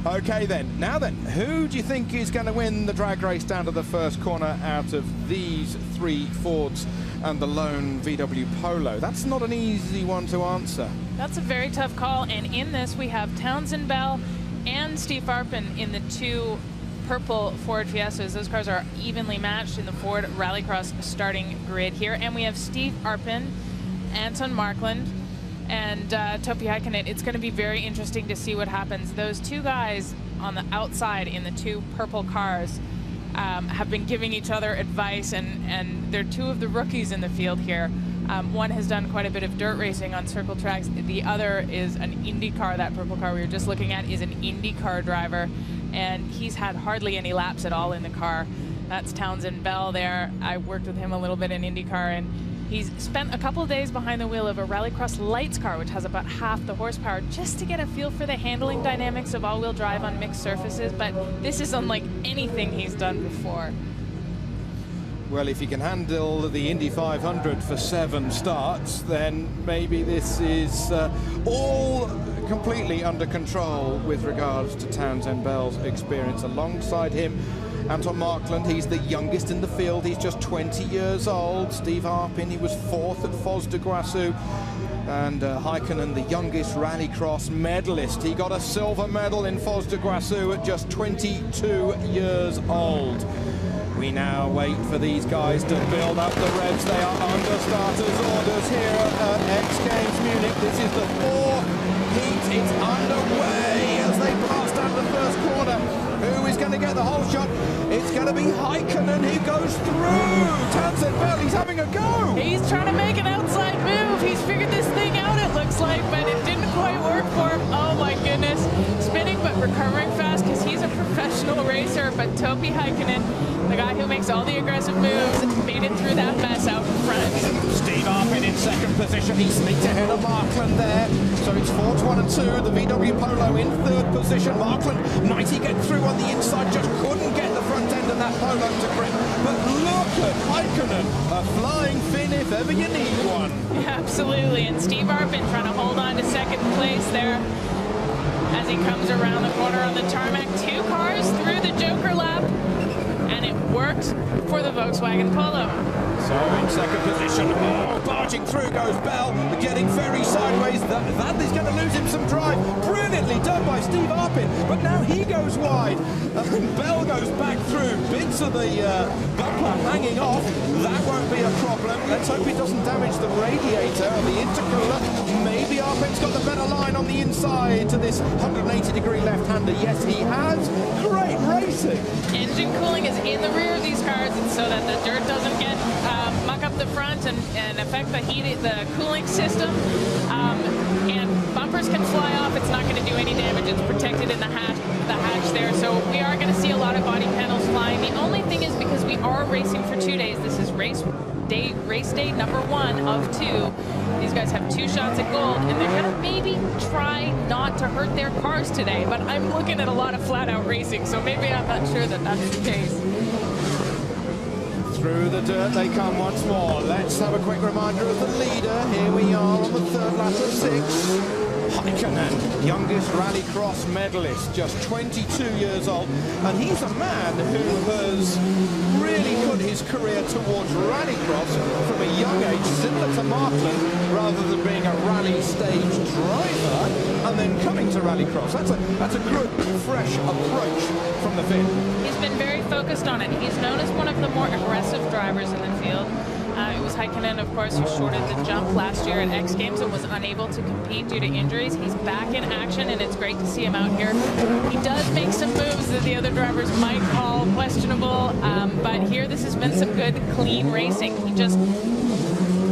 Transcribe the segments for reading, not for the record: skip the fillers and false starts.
Okay then, now then, who do you think is going to win the drag race down to the first corner out of these three Fords and the lone VW Polo? That's not an easy one to answer. That's a very tough call, and in this we have Townsend Bell and Steve Arpin in the two purple Ford Fiestas. Those cars are evenly matched in the Ford Rallycross starting grid here, and we have Steve Arpin, Anton Markland, and Topi Heikkinen. It's going to be very interesting to see what happens. Those two guys on the outside in the two purple cars have been giving each other advice, and they're two of the rookies in the field here. One has done quite a bit of dirt racing on circle tracks. The other is an Indy car. That purple car we were just looking at is an Indy car driver, and he's had hardly any laps at all in the car. That's Townsend Bell there. I worked with him a little bit in IndyCar, and he's spent a couple of days behind the wheel of a Rallycross Lights car, which has about half the horsepower, just to get a feel for the handling dynamics of all-wheel drive on mixed surfaces. But this is unlike anything he's done before. Well, if he can handle the Indy 500 for 7 starts, then maybe this is all completely under control with regards to Townsend Bell's experience. Alongside him, Anton Markland, he's the youngest in the field. He's just 20 years old. Steve Arpin, he was 4th at Foz do Iguaçu. And Heikkinen, the youngest Rallycross medalist. He got a silver medal in Foz do Iguaçu at just 22 years old. We now wait for these guys to build up the revs. They are under starters' orders here at X Games Munich. This is the 4th heat. It's underway as they blast out the first corner. Who is going to get the whole shot? It's going to be Heikkinen. He goes through. Townsend Bell, he's having a go. He's trying to make an outside move. He's figured this thing out, it looks like, but it didn't quite work for him. Oh my goodness. Spinning but recovering fast because he's a professional racer. But Topi Heikkinen, the guy who makes all the aggressive moves, made it through that mess out front. Steve Arpin in 2nd position. He sneaked ahead of Markland there. So it's Fords 1 and 2. The VW Polo in 3rd position. Markland might he get through on the inside, just couldn't get the front end of that Polo to grip. But look at Heikkinen, a flying fin if ever you need one. Yeah, absolutely, and Steve Arpin trying to hold on to 2nd place there as he comes around the corner on the tarmac. 2 cars through the Joker lap, and it worked for the Volkswagen Polo. So in 2nd position, barging through goes Bell, getting very sideways. That is going to lose him some drive. Brilliantly done by Steve Arpin, but now he goes wide. Bell goes back through. Bits of the bumper hanging off. That won't be a problem. Let's hope he doesn't damage the radiator or the intercooler. Maybe Arpin's got the better line on the inside to this 180-degree left-hander. Yes, he has. Great racing. Engine cooling is in the rear of these cars, and so that the dirt doesn't get muck up the front and affect the cooling system. And bumpers can fly off. It's not going to do any damage. It's protected in the hatch there. So we are going to see a lot of body panels flying. The only thing is, because we are racing for 2 days, this is race day number 1 of 2. These guys have 2 shots at gold, and they're going to maybe try not to hurt their cars today. But I'm looking at a lot of flat-out racing, so maybe I'm not sure that that's the case. Through the dirt they come once more. Let's have a quick reminder of the leader. Here we are on the 3rd lap of 6. Heikkinen, youngest Rallycross medalist, just 22 years old, and he's a man who has really put his career towards Rallycross from a young age, similar to Markland, rather than being a rally stage driver and then coming to Rallycross. That's a good, fresh approach from the Finn. He's been very focused on it. He's known as one of the more aggressive drivers in the field. It was Heikkinen, of course, who shorted the jump last year at X Games and was unable to compete due to injuries. He's back in action, and it's great to see him out here. He does make some moves that the other drivers might call questionable, but here this has been some good, clean racing.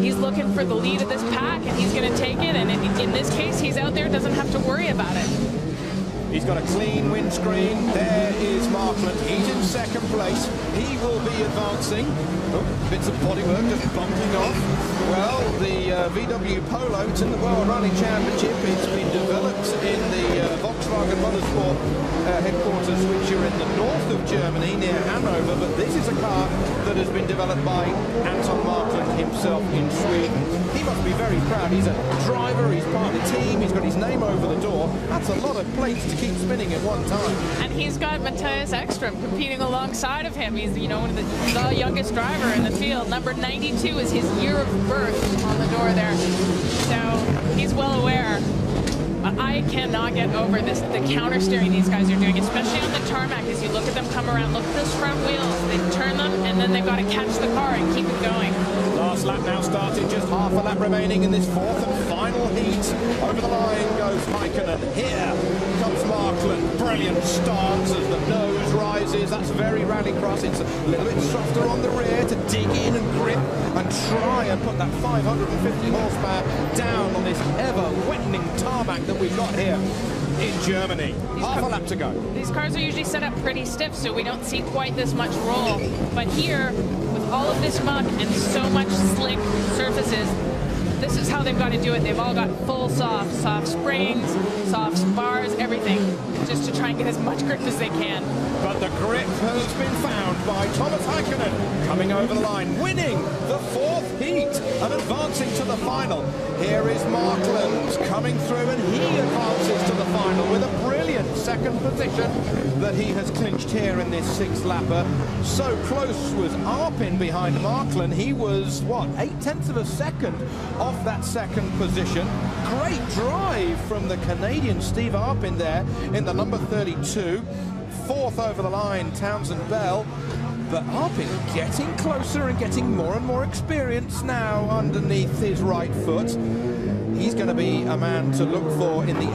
He's looking for the lead of this pack, and he's going to take it, and in this case, he's out there, doesn't have to worry about it. He's got a clean windscreen. There is Markland. He's in 2nd place. He will be advancing. Oh, bits of bodywork just bumping off. Well, the VW Polo, it's in the World Rally Championship. It's been developed in the Volkswagen Motorsport headquarters, which are in the north of Germany, near Hanover. But this is a car that has been developed by Anton Markland himself in Sweden. He must be very proud. He's a driver. He's part of the team. He's got his name over the door. That's a lot of plates to keep spinning at one time. And he's got Matthias Ekstrom competing alongside of him. He's, you know, one of the youngest driver in the field. Number 92 is his year of birth on the door there. So he's well aware. I cannot get over this, the counter steering these guys are doing, especially on the tarmac. As you look at them come around, look at those front wheels. They turn them, and then they've got to catch the car and keep it going. Last lap now started, just half a lap remaining in this fourth and final heat. Over the line goes Heikkinen. Here comes Markland. Brilliant stance as the nose rises. That's very rallycross. It's a little bit softer on the rear to dig in and grip and try and put that 550 horsepower down on this ever-wettening tarmac that we've got here in Germany. Half a lap to go. These cars are usually set up pretty stiff, so we don't see quite this much roll. But here, with all of this muck and so much slick surfaces, this is how they've got to do it. They've all got full soft springs, soft bars, everything, just to try and get as much grip as they can. But the grip has been found by Thomas Heikkinen, coming over the line, winning the fourth heat and advancing to the final. Here is Markland coming through, and he advances to the final with a brilliant second position that he has clinched here in this sixth lapper. So close was Arpin behind Markland. He was, what, 0.8 of a second off that second position. Great drive from the Canadian Steve Arpin there in the number 32. Fourth over the line, Townsend Bell. But Arpin getting closer and getting more and more experience now underneath his right foot. He's going to be a man to look for in the